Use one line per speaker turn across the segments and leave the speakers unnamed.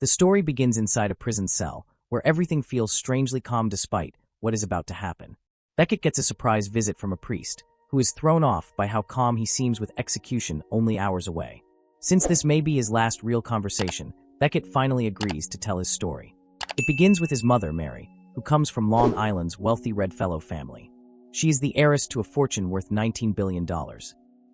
The story begins inside a prison cell, where everything feels strangely calm despite what is about to happen. Beckett gets a surprise visit from a priest, who is thrown off by how calm he seems with execution only hours away. Since this may be his last real conversation, Beckett finally agrees to tell his story. It begins with his mother, Mary, who comes from Long Island's wealthy Redfellow family. She is the heiress to a fortune worth $19 billion.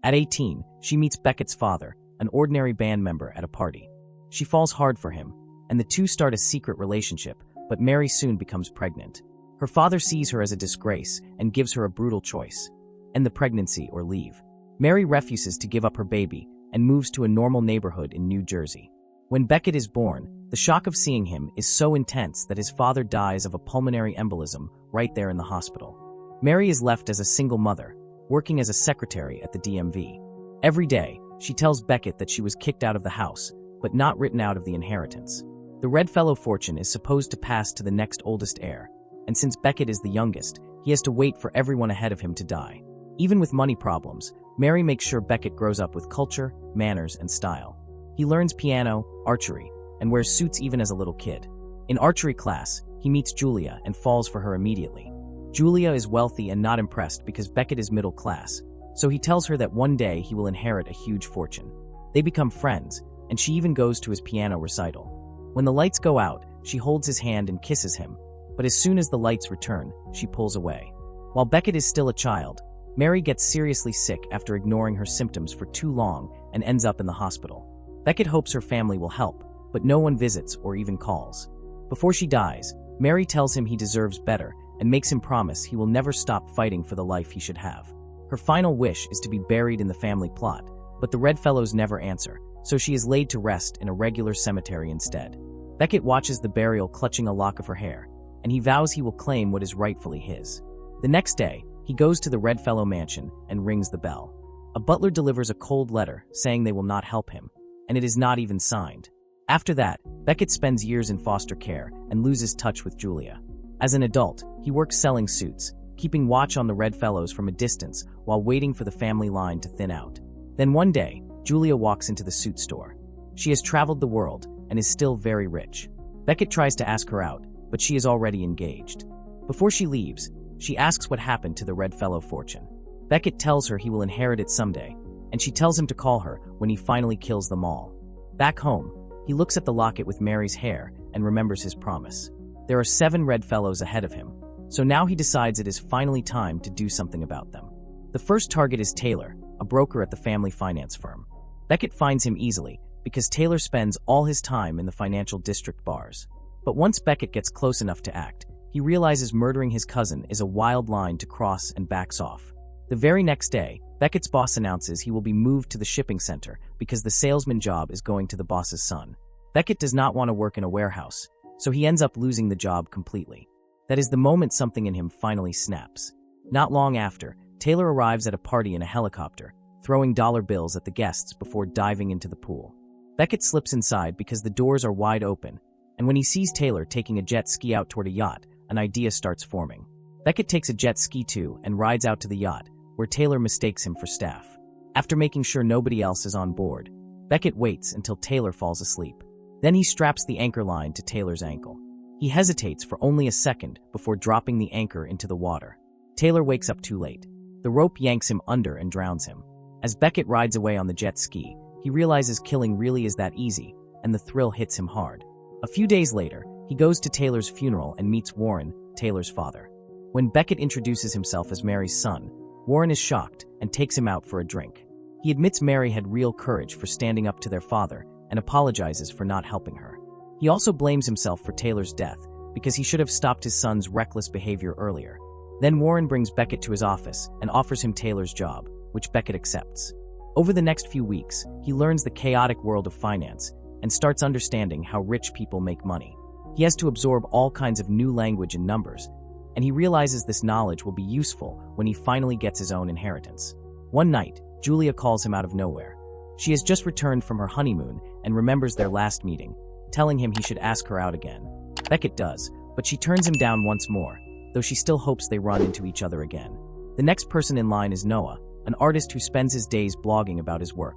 At 18, she meets Beckett's father, an ordinary band member at a party. She falls hard for him, and the two start a secret relationship, but Mary soon becomes pregnant. Her father sees her as a disgrace and gives her a brutal choice: end the pregnancy or leave. Mary refuses to give up her baby and moves to a normal neighborhood in New Jersey. When Beckett is born, the shock of seeing him is so intense that his father dies of a pulmonary embolism right there in the hospital. Mary is left as a single mother, working as a secretary at the DMV. Every day, she tells Beckett that she was kicked out of the house, but not written out of the inheritance. The Redfellow fortune is supposed to pass to the next oldest heir, and since Beckett is the youngest, he has to wait for everyone ahead of him to die. Even with money problems, Mary makes sure Beckett grows up with culture, manners, and style. He learns piano, archery, and wears suits even as a little kid. In archery class, he meets Julia and falls for her immediately. Julia is wealthy and not impressed because Beckett is middle class, so he tells her that one day he will inherit a huge fortune. They become friends, and she even goes to his piano recital. When the lights go out, she holds his hand and kisses him, but as soon as the lights return, she pulls away. While Beckett is still a child, Mary gets seriously sick after ignoring her symptoms for too long and ends up in the hospital. Beckett hopes her family will help, but no one visits or even calls. Before she dies, Mary tells him he deserves better and makes him promise he will never stop fighting for the life he should have. Her final wish is to be buried in the family plot, but the Redfellows never answer, so she is laid to rest in a regular cemetery instead. Beckett watches the burial clutching a lock of her hair, and he vows he will claim what is rightfully his. The next day, he goes to the Redfellow mansion and rings the bell. A butler delivers a cold letter saying they will not help him, and it is not even signed. After that, Beckett spends years in foster care and loses touch with Julia. As an adult, he works selling suits, keeping watch on the Redfellows from a distance while waiting for the family line to thin out. Then one day, Julia walks into the suit store. She has traveled the world and is still very rich. Beckett tries to ask her out, but she is already engaged. Before she leaves, she asks what happened to the Redfellow fortune. Beckett tells her he will inherit it someday, and she tells him to call her when he finally kills them all. Back home, he looks at the locket with Mary's hair and remembers his promise. There are 7 Redfellows ahead of him, so now he decides it is finally time to do something about them. The first target is Taylor, a broker at the family finance firm. Beckett finds him easily because Taylor spends all his time in the financial district bars. But once Beckett gets close enough to act, he realizes murdering his cousin is a wild line to cross and backs off. The very next day, Beckett's boss announces he will be moved to the shipping center because the salesman job is going to the boss's son. Beckett does not want to work in a warehouse, so he ends up losing the job completely. That is the moment something in him finally snaps. Not long after, Taylor arrives at a party in a helicopter, throwing dollar bills at the guests before diving into the pool. Beckett slips inside because the doors are wide open, and when he sees Taylor taking a jet ski out toward a yacht, an idea starts forming. Beckett takes a jet ski too and rides out to the yacht, where Taylor mistakes him for staff. After making sure nobody else is on board, Beckett waits until Taylor falls asleep. Then he straps the anchor line to Taylor's ankle. He hesitates for only a second before dropping the anchor into the water. Taylor wakes up too late. The rope yanks him under and drowns him. As Beckett rides away on the jet ski, he realizes killing really is that easy, and the thrill hits him hard. A few days later, he goes to Taylor's funeral and meets Warren, Taylor's father. When Beckett introduces himself as Mary's son, Warren is shocked and takes him out for a drink. He admits Mary had real courage for standing up to their father and apologizes for not helping her. He also blames himself for Taylor's death because he should have stopped his son's reckless behavior earlier. Then Warren brings Beckett to his office and offers him Taylor's job, which Beckett accepts. Over the next few weeks, he learns the chaotic world of finance and starts understanding how rich people make money. He has to absorb all kinds of new language and numbers, and he realizes this knowledge will be useful when he finally gets his own inheritance. One night, Julia calls him out of nowhere. She has just returned from her honeymoon and remembers their last meeting, telling him he should ask her out again. Beckett does, but she turns him down once more, though she still hopes they run into each other again. The next person in line is Noah, an artist who spends his days blogging about his work.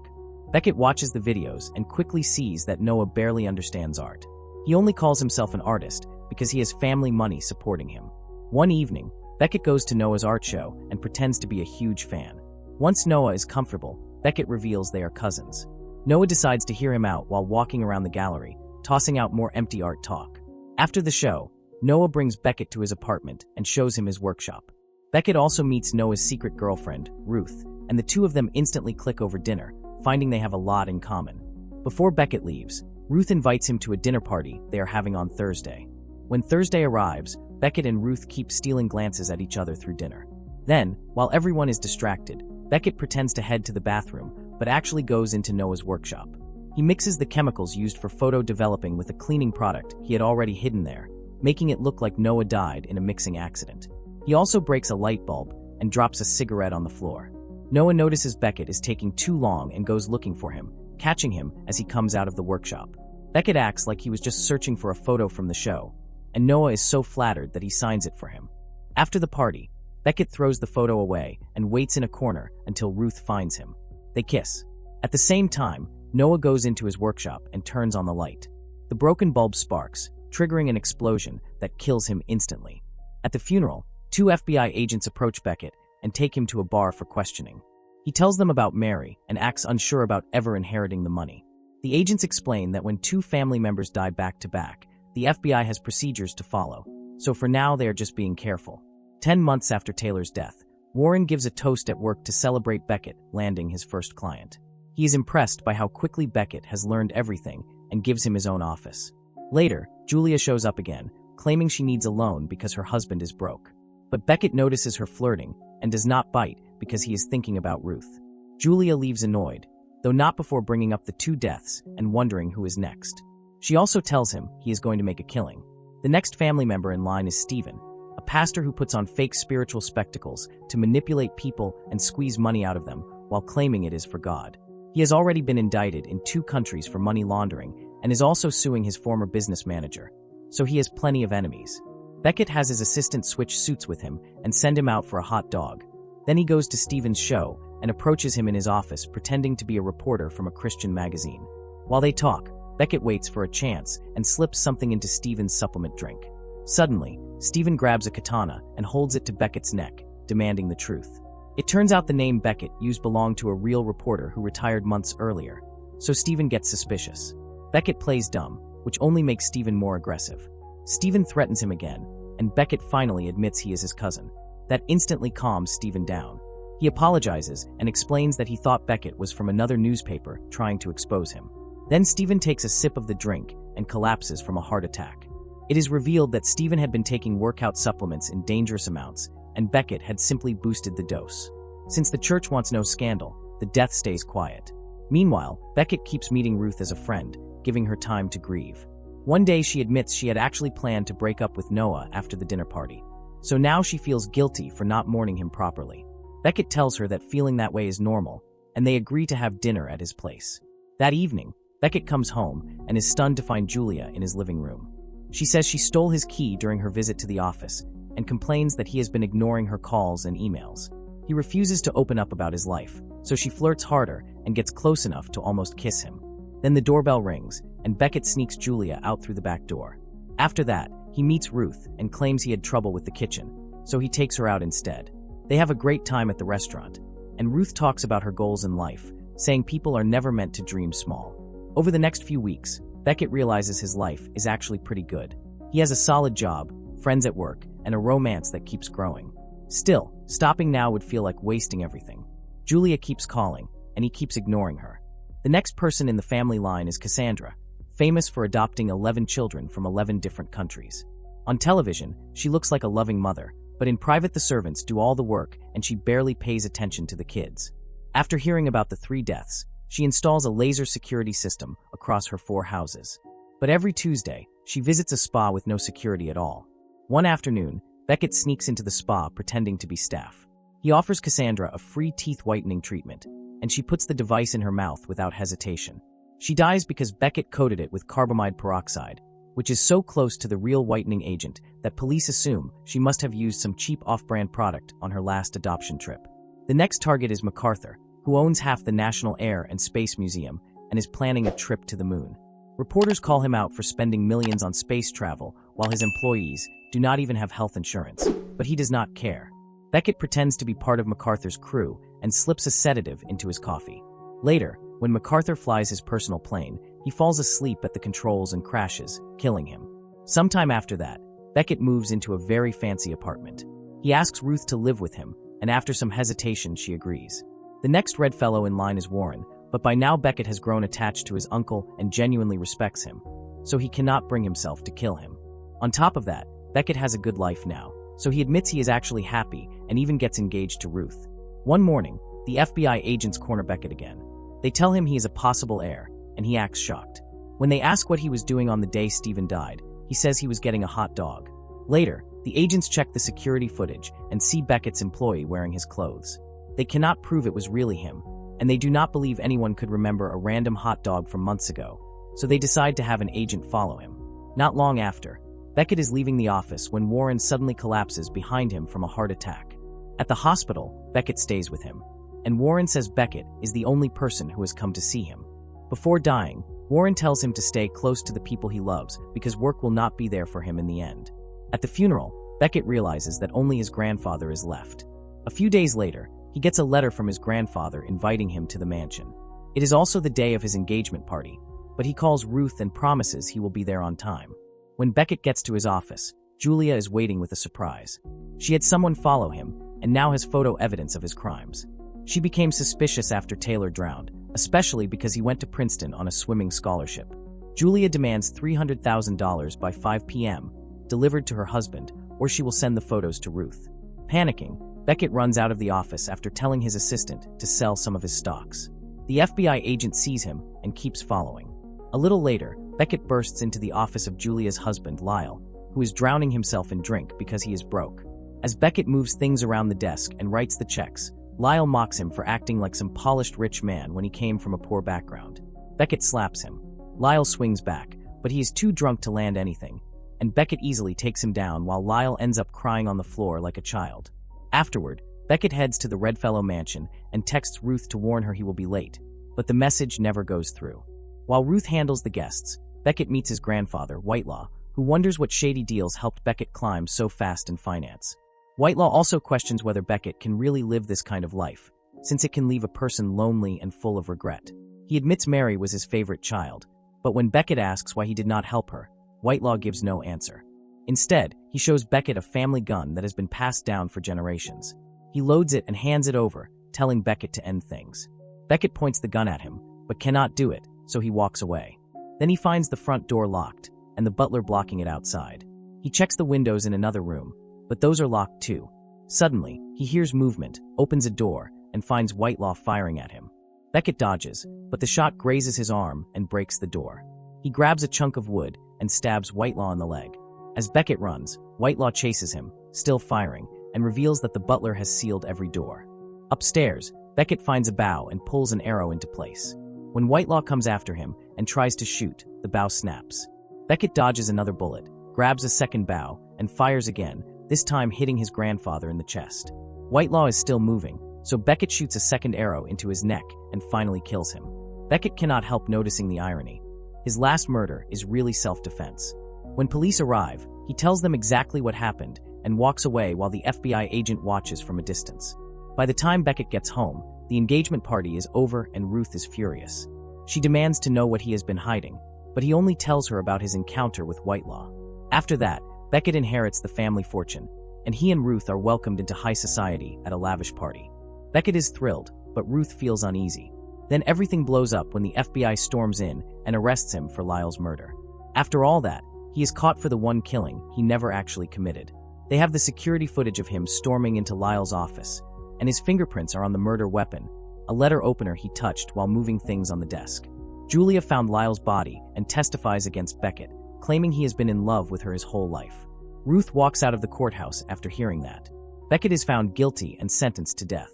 Beckett watches the videos and quickly sees that Noah barely understands art. He only calls himself an artist because he has family money supporting him. One evening, Beckett goes to Noah's art show and pretends to be a huge fan. Once Noah is comfortable, Beckett reveals they are cousins. Noah decides to hear him out while walking around the gallery, tossing out more empty art talk. After the show, Noah brings Beckett to his apartment and shows him his workshop. Beckett also meets Noah's secret girlfriend, Ruth, and the two of them instantly click over dinner, finding they have a lot in common. Before Beckett leaves, Ruth invites him to a dinner party they are having on Thursday. When Thursday arrives, Beckett and Ruth keep stealing glances at each other through dinner. Then, while everyone is distracted, Beckett pretends to head to the bathroom, but actually goes into Noah's workshop. He mixes the chemicals used for photo developing with a cleaning product he had already hidden there, making it look like Noah died in a mixing accident. He also breaks a light bulb and drops a cigarette on the floor. Noah notices Beckett is taking too long and goes looking for him, catching him as he comes out of the workshop. Beckett acts like he was just searching for a photo from the show, and Noah is so flattered that he signs it for him. After the party, Beckett throws the photo away and waits in a corner until Ruth finds him. They kiss. At the same time, Noah goes into his workshop and turns on the light. The broken bulb sparks, triggering an explosion that kills him instantly. At the funeral, 2 FBI agents approach Beckett and take him to a bar for questioning. He tells them about Mary and acts unsure about ever inheriting the money. The agents explain that when 2 family members die back to back, the FBI has procedures to follow, so for now they are just being careful. 10 months after Taylor's death, Warren gives a toast at work to celebrate Beckett landing his first client. He is impressed by how quickly Beckett has learned everything and gives him his own office. Later, Julia shows up again, claiming she needs a loan because her husband is broke. But Beckett notices her flirting and does not bite because he is thinking about Ruth. Julia leaves annoyed, though not before bringing up the 2 deaths and wondering who is next. She also tells him he is going to make a killing. The next family member in line is Stephen, a pastor who puts on fake spiritual spectacles to manipulate people and squeeze money out of them while claiming it is for God. He has already been indicted in 2 countries for money laundering and is also suing his former business manager, so he has plenty of enemies. Beckett has his assistant switch suits with him and send him out for a hot dog. Then he goes to Stephen's show and approaches him in his office pretending to be a reporter from a Christian magazine. While they talk, Beckett waits for a chance and slips something into Stephen's supplement drink. Suddenly, Stephen grabs a katana and holds it to Beckett's neck, demanding the truth. It turns out the name Beckett used belonged to a real reporter who retired months earlier, so Stephen gets suspicious. Beckett plays dumb, which only makes Stephen more aggressive. Stephen threatens him again, and Beckett finally admits he is his cousin. That instantly calms Stephen down. He apologizes and explains that he thought Beckett was from another newspaper trying to expose him. Then Stephen takes a sip of the drink and collapses from a heart attack. It is revealed that Stephen had been taking workout supplements in dangerous amounts, and Beckett had simply boosted the dose. Since the church wants no scandal, the death stays quiet. Meanwhile, Beckett keeps meeting Ruth as a friend, giving her time to grieve. One day she admits she had actually planned to break up with Noah after the dinner party. So now she feels guilty for not mourning him properly. Beckett tells her that feeling that way is normal, and they agree to have dinner at his place. That evening, Beckett comes home and is stunned to find Julia in his living room. She says she stole his key during her visit to the office and complains that he has been ignoring her calls and emails. He refuses to open up about his life, so she flirts harder and gets close enough to almost kiss him. Then the doorbell rings, and Beckett sneaks Julia out through the back door. After that, he meets Ruth and claims he had trouble with the kitchen, so he takes her out instead. They have a great time at the restaurant, and Ruth talks about her goals in life, saying people are never meant to dream small. Over the next few weeks, Beckett realizes his life is actually pretty good. He has a solid job, friends at work, and a romance that keeps growing. Still, stopping now would feel like wasting everything. Julia keeps calling, and he keeps ignoring her. The next person in the family line is Cassandra, famous for adopting 11 children from 11 different countries. On television, she looks like a loving mother, but in private the servants do all the work and she barely pays attention to the kids. After hearing about the 3 deaths, she installs a laser security system across her 4 houses. But every Tuesday, she visits a spa with no security at all. One afternoon, Beckett sneaks into the spa pretending to be staff. He offers Cassandra a free teeth whitening treatment, and she puts the device in her mouth without hesitation. She dies because Beckett coated it with carbamide peroxide, which is so close to the real whitening agent that police assume she must have used some cheap off-brand product on her last adoption trip. The next target is MacArthur, who owns half the National Air and Space Museum and is planning a trip to the moon. Reporters call him out for spending millions on space travel while his employees do not even have health insurance, but he does not care. Beckett pretends to be part of MacArthur's crew and slips a sedative into his coffee. Later, when MacArthur flies his personal plane, he falls asleep at the controls and crashes, killing him. Sometime after that, Beckett moves into a very fancy apartment. He asks Ruth to live with him, and after some hesitation, she agrees. The next red fellow in line is Warren, but by now Beckett has grown attached to his uncle and genuinely respects him, so he cannot bring himself to kill him. On top of that, Beckett has a good life now, so he admits he is actually happy and even gets engaged to Ruth. One morning, the FBI agents corner Beckett again. They tell him he is a possible heir, and he acts shocked. When they ask what he was doing on the day Stephen died, he says he was getting a hot dog. Later, the agents check the security footage and see Beckett's employee wearing his clothes. They cannot prove it was really him, and they do not believe anyone could remember a random hot dog from months ago, so they decide to have an agent follow him. Not long after, Beckett is leaving the office when Warren suddenly collapses behind him from a heart attack. At the hospital, Beckett stays with him, and Warren says Beckett is the only person who has come to see him. Before dying, Warren tells him to stay close to the people he loves because work will not be there for him in the end. At the funeral, Beckett realizes that only his grandfather is left. A few days later, he gets a letter from his grandfather inviting him to the mansion. It is also the day of his engagement party, but he calls Ruth and promises he will be there on time. When Beckett gets to his office, Julia is waiting with a surprise. She had someone follow him and now has photo evidence of his crimes. She became suspicious after Taylor drowned, especially because he went to Princeton on a swimming scholarship. Julia demands $300,000 by 5 p.m., delivered to her husband, or she will send the photos to Ruth. Panicking, Beckett runs out of the office after telling his assistant to sell some of his stocks. The FBI agent sees him and keeps following. A little later, Beckett bursts into the office of Julia's husband, Lyle, who is drowning himself in drink because he is broke. As Beckett moves things around the desk and writes the checks, Lyle mocks him for acting like some polished rich man when he came from a poor background. Beckett slaps him. Lyle swings back, but he is too drunk to land anything, and Beckett easily takes him down while Lyle ends up crying on the floor like a child. Afterward, Beckett heads to the Redfellow mansion and texts Ruth to warn her he will be late, but the message never goes through. While Ruth handles the guests, Beckett meets his grandfather, Whitelaw, who wonders what shady deals helped Beckett climb so fast in finance. Whitelaw also questions whether Beckett can really live this kind of life, since it can leave a person lonely and full of regret. He admits Mary was his favorite child, but when Beckett asks why he did not help her, Whitelaw gives no answer. Instead, he shows Beckett a family gun that has been passed down for generations. He loads it and hands it over, telling Beckett to end things. Beckett points the gun at him, but cannot do it, so he walks away. Then he finds the front door locked, and the butler blocking it outside. He checks the windows in another room, but those are locked too. Suddenly, he hears movement, opens a door, and finds Whitelaw firing at him. Beckett dodges, but the shot grazes his arm and breaks the door. He grabs a chunk of wood and stabs Whitelaw in the leg. As Beckett runs, Whitelaw chases him, still firing, and reveals that the butler has sealed every door. Upstairs, Beckett finds a bow and pulls an arrow into place. When Whitelaw comes after him and tries to shoot, the bow snaps. Beckett dodges another bullet, grabs a second bow, and fires again, this time hitting his grandfather in the chest. Whitelaw is still moving, so Beckett shoots a second arrow into his neck and finally kills him. Beckett cannot help noticing the irony. His last murder is really self-defense. When police arrive, he tells them exactly what happened and walks away while the FBI agent watches from a distance. By the time Beckett gets home, the engagement party is over and Ruth is furious. She demands to know what he has been hiding, but he only tells her about his encounter with Whitelaw. After that, Beckett inherits the family fortune, and he and Ruth are welcomed into high society at a lavish party. Beckett is thrilled, but Ruth feels uneasy. Then everything blows up when the FBI storms in and arrests him for Lyle's murder. After all that, he is caught for the one killing he never actually committed. They have the security footage of him storming into Lyle's office, and his fingerprints are on the murder weapon, a letter opener he touched while moving things on the desk. Julia found Lyle's body and testifies against Beckett, claiming he has been in love with her his whole life. Ruth walks out of the courthouse after hearing that. Beckett is found guilty and sentenced to death.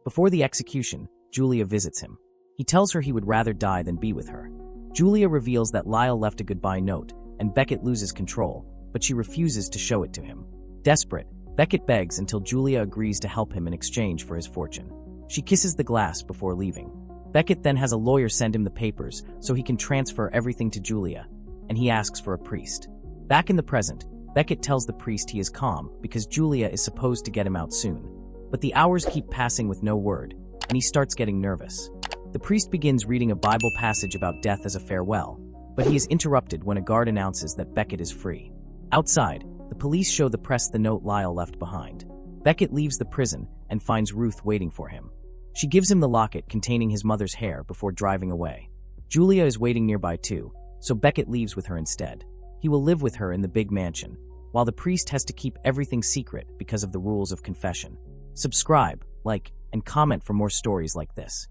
Before the execution, Julia visits him. He tells her he would rather die than be with her. Julia reveals that Lyle left a goodbye note, and Beckett loses control, but she refuses to show it to him. Desperate, Beckett begs until Julia agrees to help him in exchange for his fortune. She kisses the glass before leaving. Beckett then has a lawyer send him the papers so he can transfer everything to Julia, and he asks for a priest. Back in the present, Beckett tells the priest he is calm because Julia is supposed to get him out soon. But the hours keep passing with no word, and he starts getting nervous. The priest begins reading a Bible passage about death as a farewell, but he is interrupted when a guard announces that Beckett is free. Outside, the police show the press the note Lyle left behind. Beckett leaves the prison and finds Ruth waiting for him. She gives him the locket containing his mother's hair before driving away. Julia is waiting nearby too, so Beckett leaves with her instead. He will live with her in the big mansion, while the priest has to keep everything secret because of the rules of confession. Subscribe, like, and comment for more stories like this.